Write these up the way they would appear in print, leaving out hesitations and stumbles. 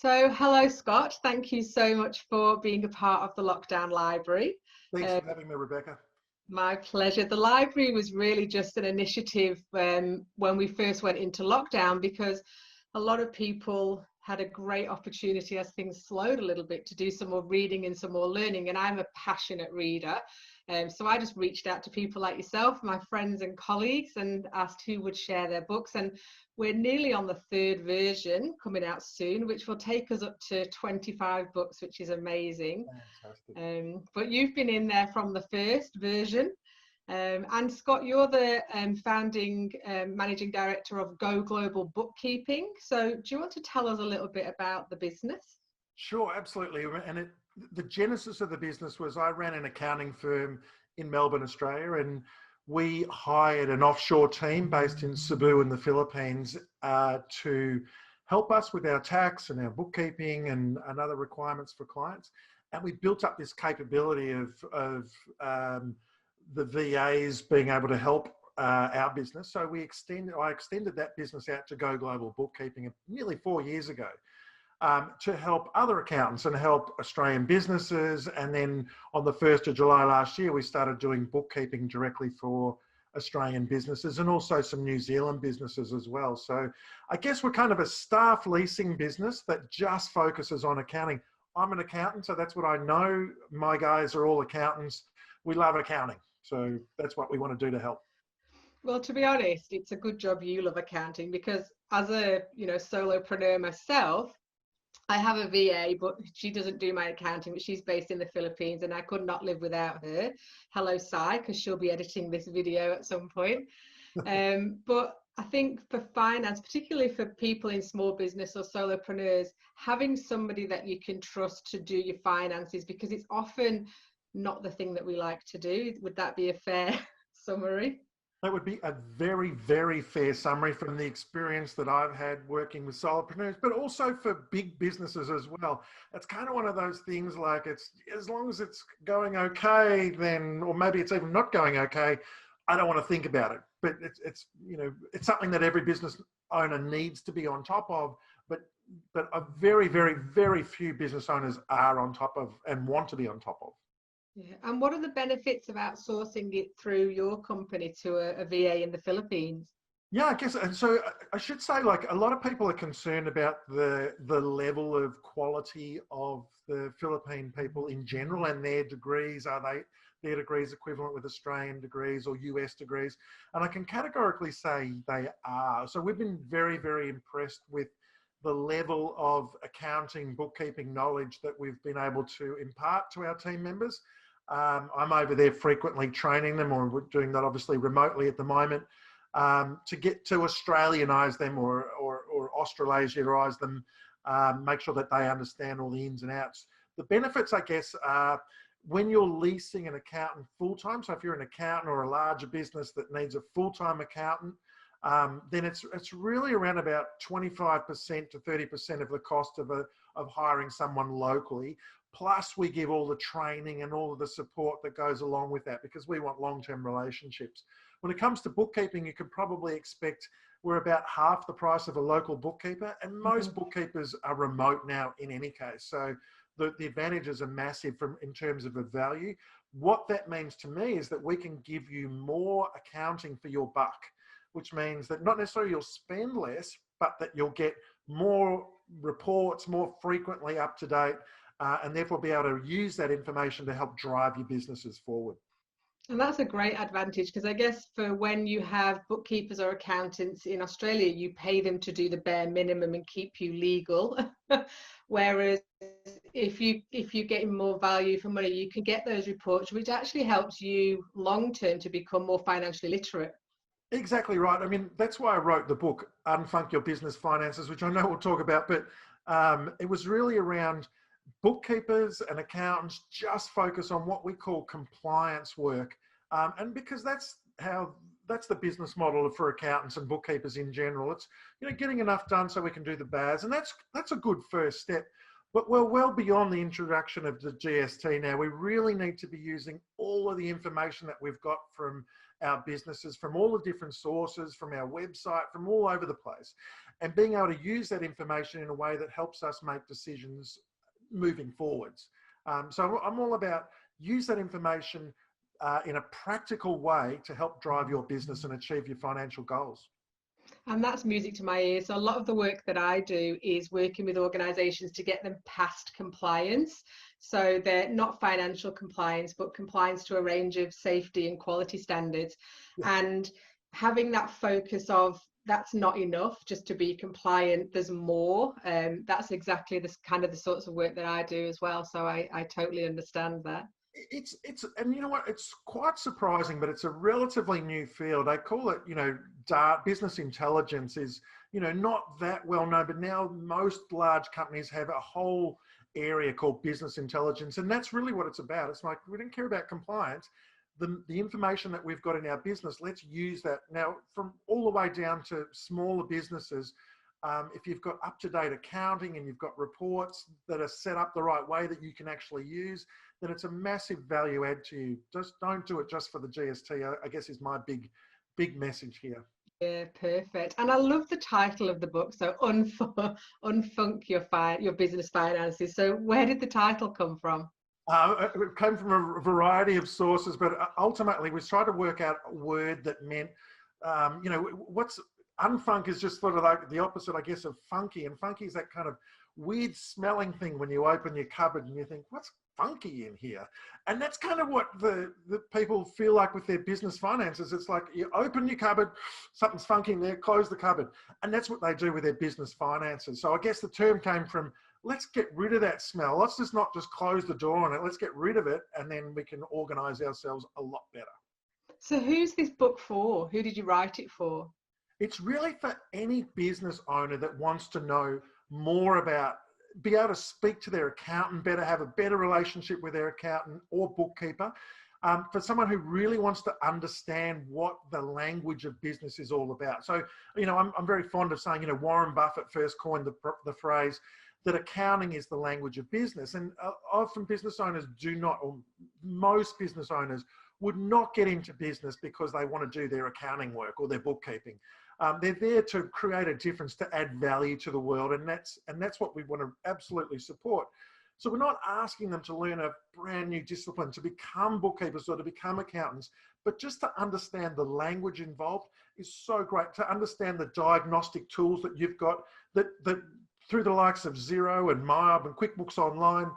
So, hello, Scott. Thank you so much for being a part of the Lockdown Library. Thanks for having me, Rebecca. My pleasure. The library was really just an initiative when we first went into lockdown, because a lot of people had a great opportunity as things slowed a little bit to do some more reading and some more learning. And I'm a passionate reader. So I just reached out to people like yourself, my friends and colleagues, and asked who would share their books. And we're nearly on the third version coming out soon, which will take us up to 25 books, which is amazing. Fantastic. But you've been in there from the first version. And Scott, you're the founding managing director of Go Global Bookkeeping. So do you want to tell us a little bit about the business? Sure, absolutely. And the genesis of the business was I ran an accounting firm in Melbourne, Australia, and we hired an offshore team based in Cebu in the Philippines to help us with our tax and our bookkeeping and other requirements for clients. And we built up this capability of the VAs being able to help our business. So I extended that business out to Go Global Bookkeeping nearly 4 years ago. To help other accountants and help Australian businesses. And then on the 1st of July last year, we started doing bookkeeping directly for Australian businesses and also some New Zealand businesses as well. So I guess we're kind of a staff leasing business that just focuses on accounting. I'm an accountant, so that's what I know. My guys are all accountants. We love accounting. So that's what we want to do to help. Well, to be honest, it's a good job you love accounting, because as a solopreneur myself, I have a VA, but she doesn't do my accounting, but she's based in the Philippines, and I could not live without her. Hello, Sai, because she'll be editing this video at some point. But I think for finance, particularly for people in small business or solopreneurs, having somebody that you can trust to do your finances, because it's often not the thing that we like to do. Would that be a fair summary? That would be a very, very fair summary from the experience that I've had working with solopreneurs, but also for big businesses as well. It's kind of one of those things, like, it's as long as it's going okay, then, or maybe it's even not going okay, I don't want to think about it. But it's something that every business owner needs to be on top of, but a very, very, very few business owners are on top of and want to be on top of. Yeah. And what are the benefits of outsourcing it through your company to a VA in the Philippines? Yeah, I guess, and so I should say, like, a lot of people are concerned about the level of quality of the Philippine people in general and their degrees. Are their degrees equivalent with Australian degrees or US degrees? And I can categorically say they are. So we've been very, very impressed with the level of accounting, bookkeeping knowledge that we've been able to impart to our team members. I'm over there frequently training them, or we're doing that obviously remotely at the moment, to get to Australianize them or Australasianize them, make sure that they understand all the ins and outs. The benefits, I guess, are when you're leasing an accountant full-time. So if you're an accountant or a larger business that needs a full-time accountant, then it's really around about 25% to 30% of the cost of hiring someone locally. Plus, we give all the training and all of the support that goes along with that, because we want long-term relationships. When it comes to bookkeeping, you could probably expect we're about half the price of a local bookkeeper, and most bookkeepers are remote now in any case. So the advantages are massive in terms of a value. What that means to me is that we can give you more accounting for your buck, which means that not necessarily you'll spend less, but that you'll get more reports more frequently up to date, and therefore be able to use that information to help drive your businesses forward. And that's a great advantage, because I guess for when you have bookkeepers or accountants in Australia, you pay them to do the bare minimum and keep you legal. Whereas if you're getting more value for money, you can get those reports, which actually helps you long term to become more financially literate. Exactly right. I mean, that's why I wrote the book, Unfunk Your Business Finances, which I know we'll talk about, but it was really around bookkeepers and accountants just focus on what we call compliance work. And because that's the business model for accountants and bookkeepers in general. It's, getting enough done so we can do the BAS. And that's a good first step. But well beyond the introduction of the GST now, we really need to be using all of the information that we've got from our businesses, from all the different sources, from our website, from all over the place, and being able to use that information in a way that helps us make decisions moving forwards. So I'm all about use that information in a practical way to help drive your business and achieve your financial goals. And that's music to my ears. So a lot of the work that I do is working with organizations to get them past compliance. So they're not financial compliance, but compliance to a range of safety and quality standards. Yeah. And having that focus of that's not enough just to be compliant, there's more. That's exactly this kind of the sorts of work that I do as well. So I totally understand that. And you know what, it's quite surprising, but it's a relatively new field. I call it, data, business intelligence is, not that well known, but now most large companies have a whole area called business intelligence. And that's really what it's about. It's like, we don't care about compliance. The information that we've got in our business, let's use that. Now, from all the way down to smaller businesses, if you've got up-to-date accounting and you've got reports that are set up the right way that you can actually use, then it's a massive value add to you. Just don't do it just for the GST, I guess is my big message here. Yeah, perfect. And I love the title of the book. So Unfunk Your Business Finances. So where did the title come from? It came from a variety of sources, but ultimately we tried to work out a word that meant, what's unfunk is just sort of like the opposite, I guess, of funky. And funky is that kind of weird smelling thing when you open your cupboard and you think, what's funky in here? And that's kind of what the people feel like with their business finances. It's like you open your cupboard, something's funky in there, close the cupboard. And that's what they do with their business finances. So I guess the term came from, let's get rid of that smell. Let's just not just close the door on it. Let's get rid of it. And then we can organize ourselves a lot better. So who's this book for? Who did you write it for? It's really for any business owner that wants to know more about, be able to speak to their accountant better, have a better relationship with their accountant or bookkeeper. For someone who really wants to understand what the language of business is all about. So, I'm very fond of saying, Warren Buffett first coined the phrase that accounting is the language of business. And often business owners do not, or most business owners would not get into business because they want to do their accounting work or their bookkeeping. They're there to create a difference, to add value to the world, and that's what we want to absolutely support. So we're not asking them to learn a brand new discipline to become bookkeepers or to become accountants, but just to understand the language involved is so great. To understand the diagnostic tools that you've got, that through the likes of Xero and MyOb and QuickBooks Online,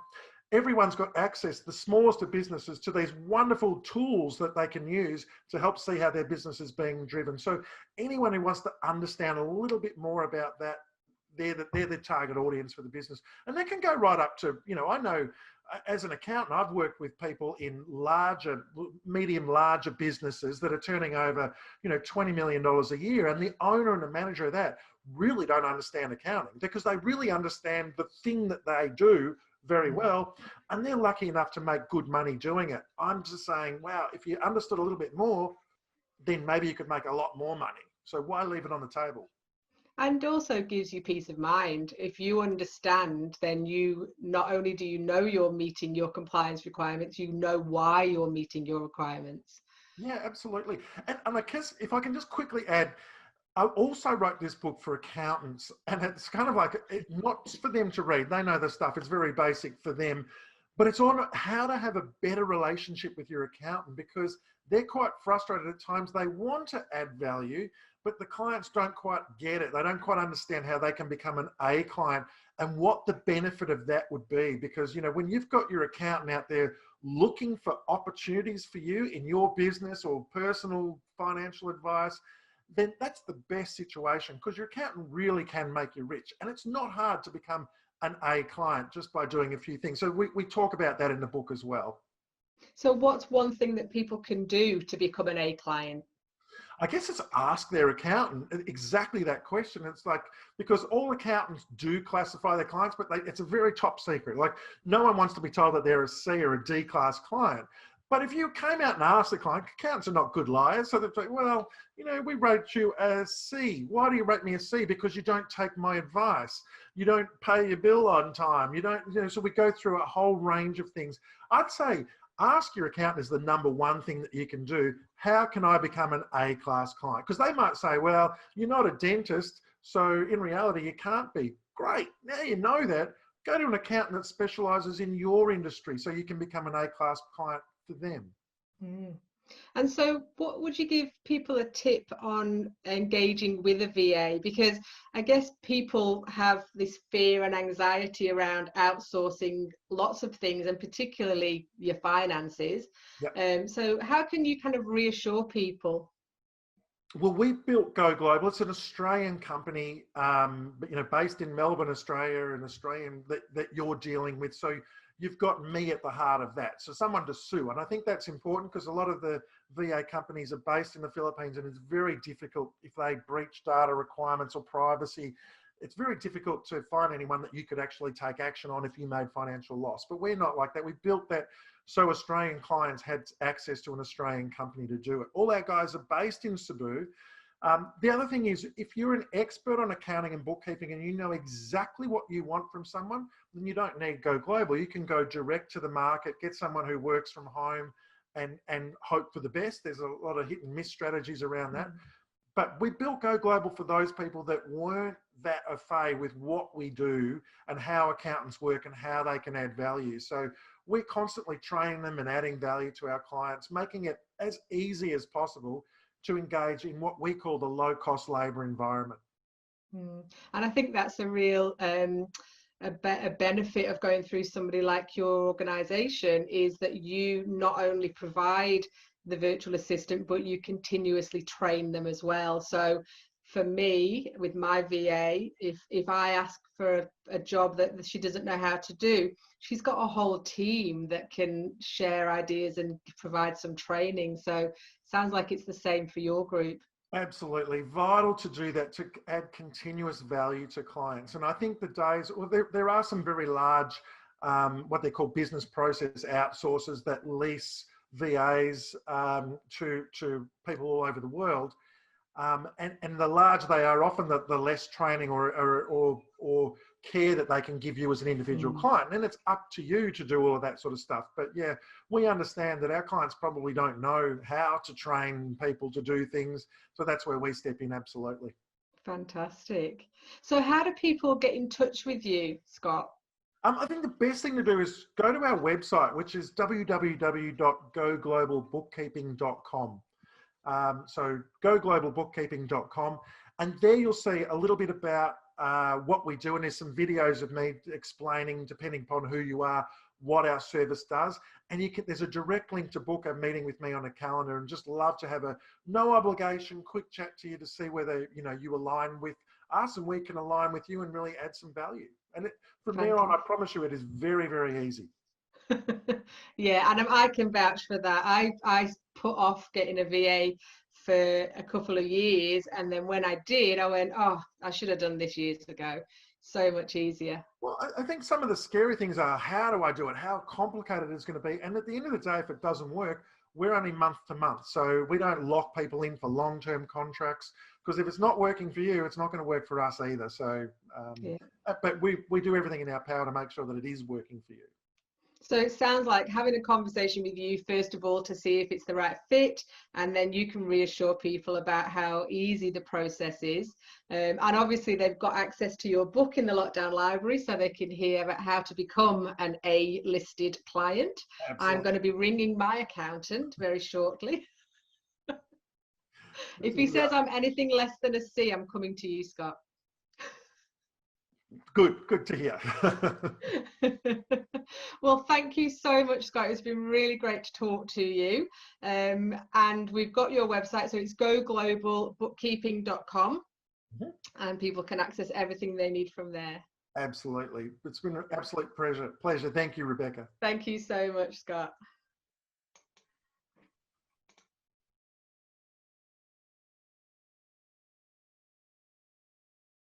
everyone's got access, the smallest of businesses, to these wonderful tools that they can use to help see how their business is being driven. So anyone who wants to understand a little bit more about that, they're the target audience for the business. And that can go right up to, I know as an accountant, I've worked with people in larger businesses that are turning over, $20 million a year. And the owner and the manager of that really don't understand accounting because they really understand the thing that they do very well, and they're lucky enough to make good money doing it. I'm just saying, wow, if you understood a little bit more, then maybe you could make a lot more money. So why leave it on the table? And also gives you peace of mind. If you understand, then you not only do you know you're meeting your compliance requirements, you know why you're meeting your requirements. Yeah, absolutely. And I guess if I can just quickly add, I also wrote this book for accountants, and it's kind of like, not for them to read. They know the stuff. It's very basic for them, but it's on how to have a better relationship with your accountant, because they're quite frustrated at times. They want to add value, but the clients don't quite get it. They don't quite understand how they can become an A client and what the benefit of that would be. Because, when you've got your accountant out there looking for opportunities for you in your business or personal financial advice, then that's the best situation, because your accountant really can make you rich. And it's not hard to become an A client just by doing a few things. So we talk about that in the book as well. So what's one thing that people can do to become an A client? I guess it's ask their accountant exactly that question. It's like, because all accountants do classify their clients, but it's a very top secret. Like, no one wants to be told that they're a C or a D class client. But if you came out and asked the client, accountants are not good liars, so they'd say, well, we rate you a C. Why do you rate me a C? Because you don't take my advice. You don't pay your bill on time. You don't, so we go through a whole range of things. I'd say ask your accountant is the number one thing that you can do. How can I become an A-class client? Because they might say, well, you're not a dentist, so in reality, you can't be. Great, now you know that. Go to an accountant that specialises in your industry so you can become an A-class client for them. Mm. And so what would you give people a tip on engaging with a VA? Because I guess people have this fear and anxiety around outsourcing lots of things, and particularly your finances. Yep. So how can you kind of reassure people? Well, we built Go Global. It's an Australian company, based in Melbourne, Australia, and Australian that you're dealing with. So you've got me at the heart of that. So someone to sue. And I think that's important because a lot of the VA companies are based in the Philippines, and it's very difficult if they breach data requirements or privacy. It's very difficult to find anyone that you could actually take action on if you made financial loss. But we're not like that. We built that so Australian clients had access to an Australian company to do it. All our guys are based in Cebu. The other thing is, if you're an expert on accounting and bookkeeping and you know exactly what you want from someone, then you don't need Go Global. You can go direct to the market, get someone who works from home and hope for the best. There's a lot of hit and miss strategies around that. But we built Go Global for those people that weren't that au fait with what we do and how accountants work and how they can add value. So we're constantly training them and adding value to our clients, making it as easy as possible to engage in what we call the low-cost labour environment. And I think that's a real a benefit of going through somebody like your organisation, is that you not only provide the virtual assistant, but you continuously train them as well. So for me, with my VA, if I ask for a job that she doesn't know how to do, she's got a whole team that can share ideas and provide some training. So sounds like it's the same for your group. Absolutely vital to do that, to add continuous value to clients. And I think the days, well, there are some very large, what they call business process outsourcers that lease VAs to people all over the world. And the larger they are, often the less training or care that they can give you as an individual client. And then it's up to you to do all of that sort of stuff. But yeah, we understand that our clients probably don't know how to train people to do things. So that's where we step in, absolutely. Fantastic. So how do people get in touch with you, Scott? I think the best thing to do is go to our website, which is www.goglobalbookkeeping.com. So goglobalbookkeeping.com, and there you'll see a little bit about what we do, and there's some videos of me explaining, depending upon who you are, what our service does. And there's a direct link to book a meeting with me on a calendar, and just love to have a no obligation quick chat to you to see whether you align with us and we can align with you and really add some value. And from there on, I promise you, it is very, very easy. Yeah, and I can vouch for that. I put off getting a VA for a couple of years, and then when I did, I went, oh, I should have done this years ago. So much easier. Well, I think some of the scary things are, how do I do it? How complicated it's going to be? And at the end of the day, if it doesn't work, we're only month to month. So we don't lock people in for long-term contracts, because if it's not working for you, it's not going to work for us either. So, but we do everything in our power to make sure that it is working for you. So it sounds like having a conversation with you, first of all, to see if it's the right fit, and then you can reassure people about how easy the process is. And obviously they've got access to your book in the Lockdown Library, so they can hear about how to become an A-listed client. Absolutely. I'm going to be ringing my accountant very shortly. If he says I'm anything less than a C, I'm coming to you, Scott. Good to hear. Well, thank you so much, Scott. It's been really great to talk to you. And we've got your website, so it's goglobalbookkeeping.com, and people can access everything they need from there. Absolutely. It's been an absolute pleasure. Thank you, Rebecca. Thank you so much, Scott.